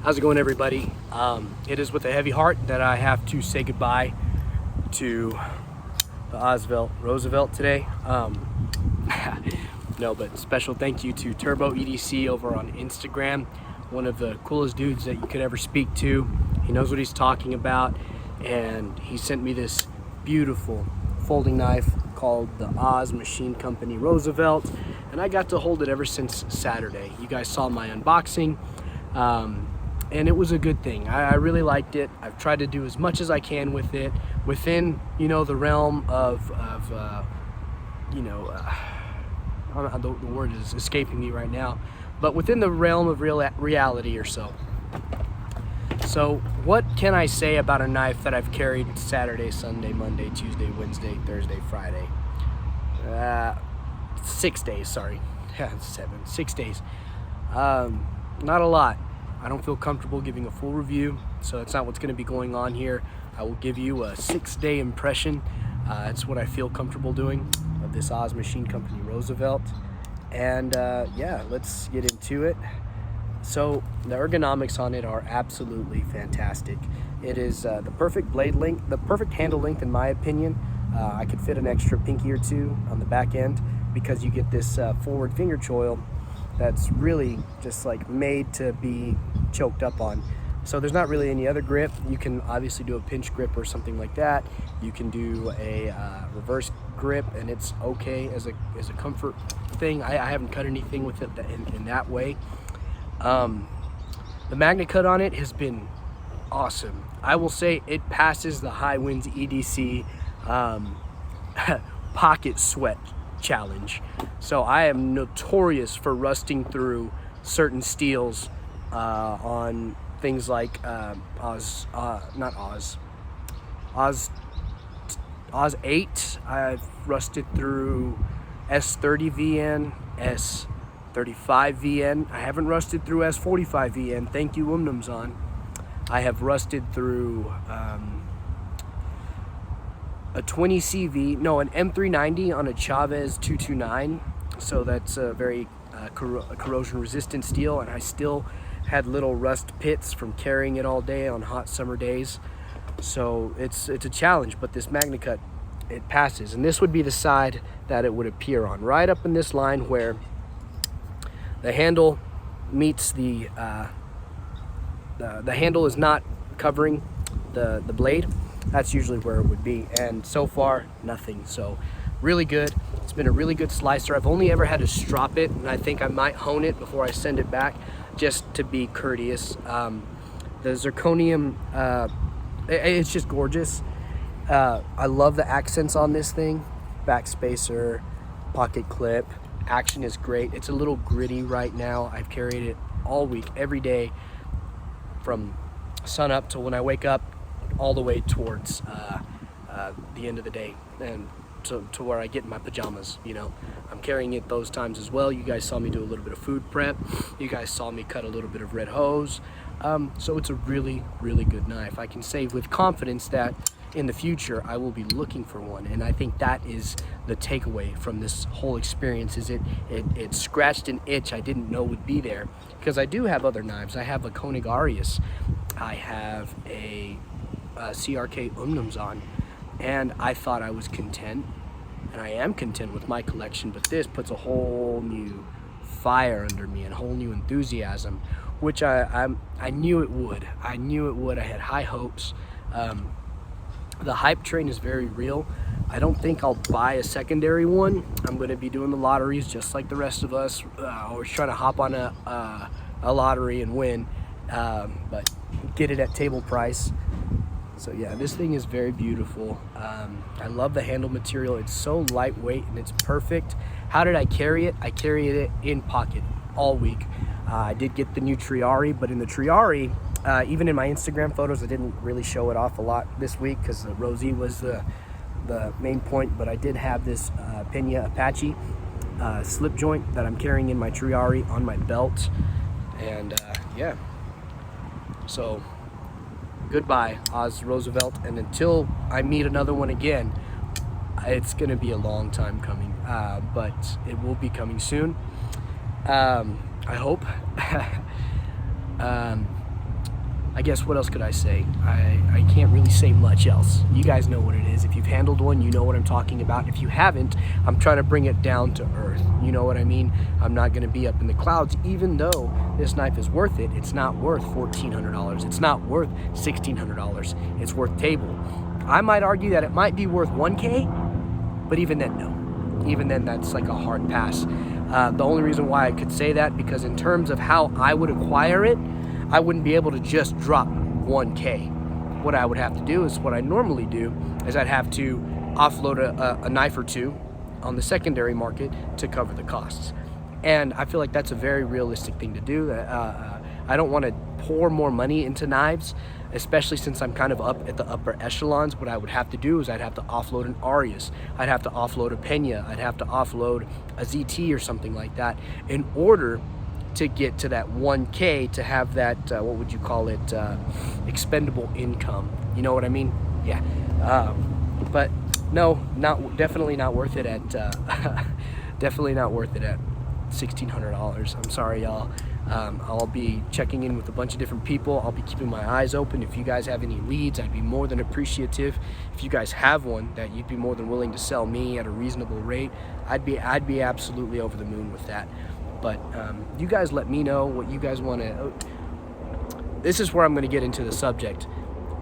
How's it going, everybody? It is with a heavy heart that I have to say goodbye to the Oz Roosevelt today. No, but special thank you to Turbo EDC over on Instagram. One of the coolest dudes that you could ever speak to. He knows what he's talking about, and he sent me this beautiful folding knife called the Oz Machine Company Roosevelt, and I got to hold it ever since Saturday. You guys saw my unboxing. And it was a good thing. I really liked it. I've tried to do as much as I can with it within, the realm of the word is escaping me right now, but within the realm of reality or so. So what can I say about a knife that I've carried Saturday, Sunday, Monday, Tuesday, Wednesday, Thursday, Friday? 6 days, sorry. 6 days. Not a lot. I don't feel comfortable giving a full review, so that's not what's going to be going on here. I will give you a 6-day impression. That's what I feel comfortable doing of this Oz Machine Company Roosevelt. And yeah, let's get into it. So the ergonomics on it are absolutely fantastic. It is the perfect blade length, the perfect handle length in my opinion. I could fit an extra pinky or two on the back end because you get this forward finger choil that's really just like made to be choked up on. So there's not really any other grip. You can obviously do a pinch grip or something like that. You can do a reverse grip, and it's okay as a comfort thing. I haven't cut anything with it in that way. The magnet cut on it has been awesome. I will say it passes the High Winds EDC pocket sweat challenge. So I am notorious for rusting through certain steels on things like Oz 8. I've rusted through S30 VN, S35 VN. I haven't rusted through S45 VN. Thank you, Umnumzon. I have rusted through a 20 CV, no, an M390 on a Chavez 229. So that's a very corrosion resistant steel, and I still had little rust pits from carrying it all day on hot summer days. So it's a challenge, but this magnet cut, it passes. And this would be the side that it would appear on, right up in this line where the handle meets the handle is not covering the blade. That's usually where it would be, and so far nothing. So really good. It's been a really good slicer. I've only ever had to strop it, and I think I might hone it before I send it back, just to be courteous. The Zirconium, it's just gorgeous. I love the accents on this thing. Back spacer, pocket clip, action is great. It's a little gritty right now. I've carried it all week, every day, from sun up till when I wake up, all the way towards the end of the day, and to where I get in my pajamas. I'm carrying it those times as well. You guys saw me do a little bit of food prep. You guys saw me cut a little bit of red hose. So it's a really, really good knife. I can say with confidence that in the future I will be looking for one, and I think that is the takeaway from this whole experience. Is it scratched an itch I didn't know would be there, because I do have other knives. I have a Koenig Arius. I have a CRK Umnumzon, and I thought I was content, and I am content with my collection, but this puts a whole new fire under me and a whole new enthusiasm, which I knew it would. I knew it would. I had high hopes. The hype train is very real. I don't think I'll buy a secondary one. I'm going to be doing the lotteries just like the rest of us, always trying to hop on a lottery and win, but get it at table price. So yeah, this thing is very beautiful. I love the handle material. It's so lightweight and it's perfect. How did I carry it? I carried it in pocket all week. I did get the new Triari, but in the Triari, even in my Instagram photos, I didn't really show it off a lot this week because Rosie was the main point, but I did have this Pena Apache slip joint that I'm carrying in my Triari on my belt. And yeah, so goodbye, Oz Roosevelt, and until I meet another one again, it's going to be a long time coming, but it will be coming soon. I hope. I guess what else could I say? I can't really say much else. You guys know what it is. If you've handled one, you know what I'm talking about. If you haven't, I'm trying to bring it down to earth. You know what I mean? I'm not going to be up in the clouds. Even though this knife is worth it, it's not worth $1,400. It's not worth $1,600. It's worth table. I might argue that it might be worth $1K, but even then, no. Even then, that's like a hard pass. The only reason why I could say that, because in terms of how I would acquire it, I wouldn't be able to just drop 1K. What I would have to do is what I normally do is I'd have to offload a knife or two on the secondary market to cover the costs. And I feel like that's a very realistic thing to do. I don't want to pour more money into knives, especially since I'm kind of up at the upper echelons. What I would have to do is I'd have to offload an Arius, I'd have to offload a Pena, I'd have to offload a ZT or something like that in order to get to that 1K, to have that, what would you call it, expendable income. You know what I mean? Yeah. But no, definitely not worth it at, definitely not worth it at $1,600. I'm sorry, y'all. I'll be checking in with a bunch of different people. I'll be keeping my eyes open. If you guys have any leads, I'd be more than appreciative. If you guys have one that you'd be more than willing to sell me at a reasonable rate, I'd be absolutely over the moon with that. But you guys let me know what you guys want to. This is where I'm going to get into the subject.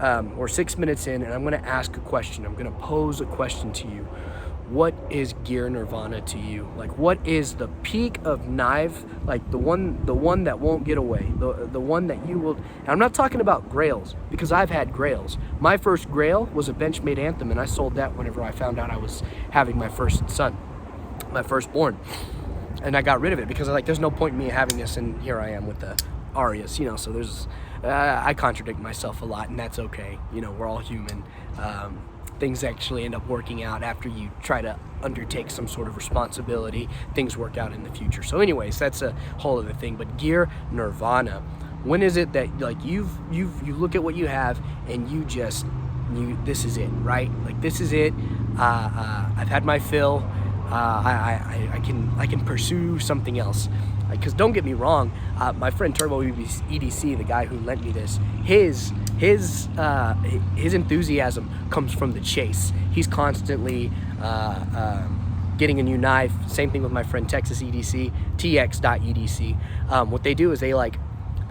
We're 6 minutes in, and I'm going to ask a question. I'm going to pose a question to you. What is gear nirvana to you? Like, what is the peak of knife? Like the one that won't get away, the one that you will. And I'm not talking about Grails, because I've had Grails. My first Grail was a Benchmade Anthem, and I sold that whenever I found out I was having my first son, my firstborn. And I got rid of it because there's no point in me having this, and here I am with the Arius, you know. So there's, I contradict myself a lot, and that's okay. You know, we're all human. Things actually end up working out after you try to undertake some sort of responsibility. Things work out in the future. So anyways, that's a whole other thing. But gear nirvana, when is it that like you look at what you have and this is it, right? Like, this is it. I've had my fill. I can pursue something else. Because don't get me wrong, my friend Turbo EDC, the guy who lent me this, his enthusiasm comes from the chase. He's constantly getting a new knife. Same thing with my friend Texas EDC, tx.edc. What they do is they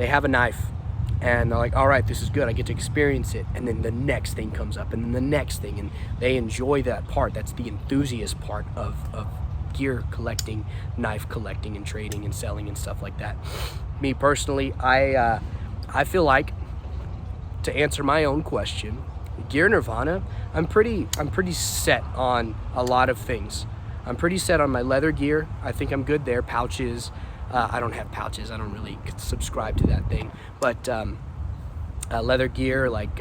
have a knife, and they're like, all right, this is good, I get to experience it, and then the next thing comes up, and then the next thing, and they enjoy that part. That's the enthusiast part of gear collecting, knife collecting and trading and selling and stuff like that. Me personally, I feel like, to answer my own question, gear nirvana, I'm pretty set on a lot of things. I'm pretty set on my leather gear. I think I'm good there. Pouches, I don't have pouches. I don't really subscribe to that thing. But leather gear, like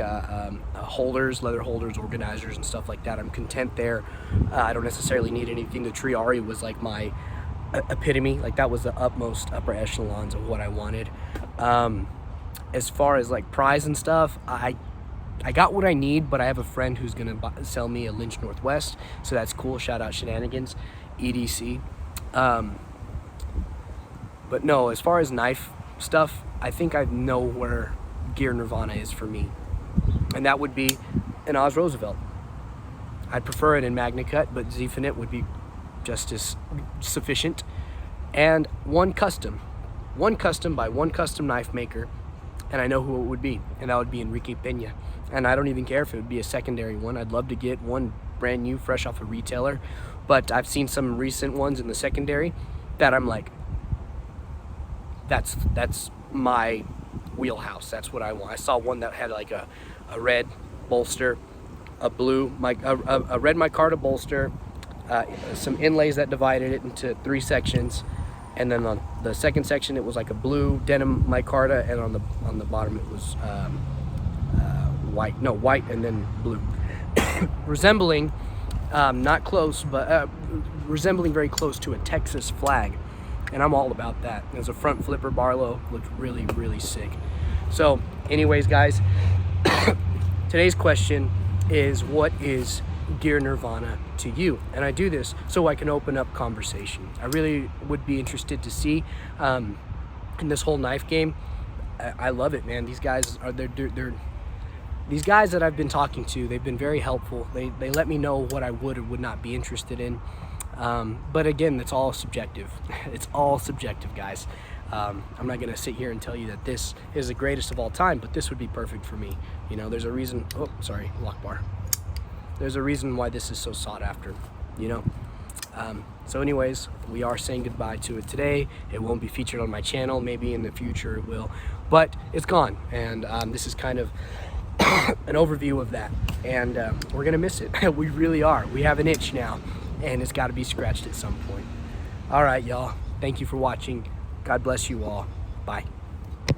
holders, leather holders, organizers, and stuff like that, I'm content there. I don't necessarily need anything. The Triari was like my epitome. Like, that was the upper echelons of what I wanted. As far as like prize and stuff, I got what I need, but I have a friend who's gonna sell me a Lynch Northwest, so that's cool. Shout out Shenanigans EDC. But no, as far as knife stuff, I think I know where gear nirvana is for me, and that would be an Oz Roosevelt. I'd prefer it in Magna Cut, but Z-Finite would be just as sufficient. And one custom by one custom knife maker, and I know who it would be, and that would be Enrique Pena. And I don't even care if it would be a secondary one. I'd love to get one brand new, fresh off a retailer, but I've seen some recent ones in the secondary that I'm like, that's my wheelhouse. That's what I want. I saw one that had like a red bolster, a blue, a red micarta bolster, some inlays that divided it into 3 sections, and then on the second section it was like a blue denim micarta, and on the bottom it was white and then blue, resembling not close, but resembling very close to a Texas flag. And I'm all about that. There's a front flipper Barlow, looked really, really sick. So anyways, guys, today's question is, what is gear nirvana to you? And I do this so I can open up conversation. I really would be interested to see in this whole knife game, I love it, man. These guys are these guys that I've been talking to, they've been very helpful. They let me know what I would or would not be interested in. But again, it's all subjective. It's all subjective, guys. I'm not gonna sit here and tell you that this is the greatest of all time, but this would be perfect for me. You know, there's a reason, oh, sorry, lock bar. There's a reason why this is so sought after, you know? So anyways, we are saying goodbye to it today. It won't be featured on my channel. Maybe in the future it will, but it's gone. And this is kind of an overview of that. And we're gonna miss it. We really are. We have an itch now, and it's gotta be scratched at some point. All right, y'all. Thank you for watching. God bless you all. Bye.